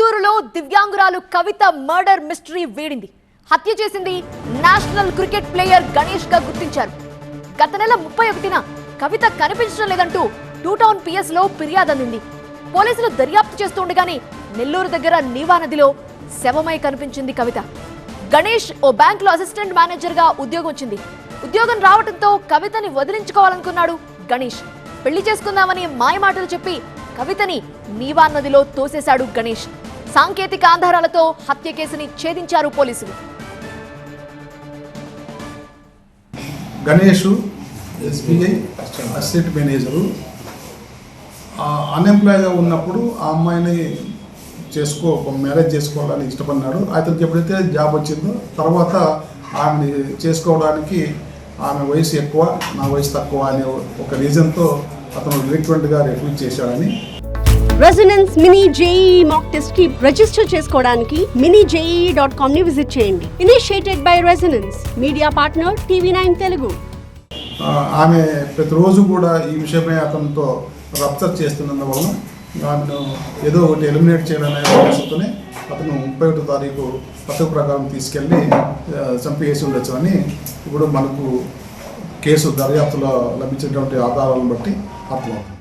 చిత్తూరులో దివ్యాంగురాలు కవిత murder mystery వేడింది. హత్య చేసింది నేషనల్ క్రికెట్ ప్లేయర్ గణేష్ గా గుర్తించారు. గత నెల 31న కవిత కనిపించడం లేదంటూ టూ టౌన్ పిఎస్ లో ఫిర్యాదు అందింది. పోలీసులు దర్యాప్తు చేస్తుండగానే నెల్లూరు దగ్గర నీవా నదిలో శవమై కనిపించింది కవిత. గణేష్ ఓ బ్యాంక్ లో అసిస్టెంట్ మేనేజర్ గా ఉద్యోగం వచ్చింది. ఉద్యోగం రావడంతో కవితని వదిలించుకోవాలనుకున్నాడు గణేష్. పెళ్లి చేసుకుందామని మాయమాటలు చెప్పి కవితని నీవా నదిలో తోసేశాడు గణేష్. సాంకేతిక ఆధారాలతో హత్య కేసుని ఛేదించారు పోలీసులు. గణేష్ ఎస్బీఐ అసిస్టెంట్ మేనేజరు అన్ఎంప్లాయ్గా ఉన్నప్పుడు ఆ అమ్మాయిని మ్యారేజ్ చేసుకోవడానికి ఇష్టపడినాడు. అతనికి ఎప్పుడైతే జాబ్ వచ్చిందో తర్వాత ఆమెని చేసుకోవడానికి ఆమె వయసు ఎక్కువ, నా వయసు తక్కువ అనే ఒక రీజన్తో అతను రిక్వెంట్గా రిఫ్యూజ్ చేశాడని. Resonance mini JEE mock test కి రిజిస్టర్ చేసుకోవడానికి minijee.com ని విజిట్ చేయండి. Initiated by resonance, media partner TV9 Telugu. ఆమె ప్రతిరోజు కూడా ఈ విషయమై అతనితో రప్చర్ చేస్తున్నందువలన ఆమెను ఏదో ఒకటి ఎలిమినేట్ చేయాలనే ఉద్దేశంతోనే అతను 31వ తారీఖు పథక ప్రకారం తీసుకెళ్ళి చంపేసి ఉండొచ్చు అని ఇప్పుడు మనకు కేసు దర్యాప్తులో లభించినటువంటి ఆధారాలను బట్టి అర్థమవుతుంది.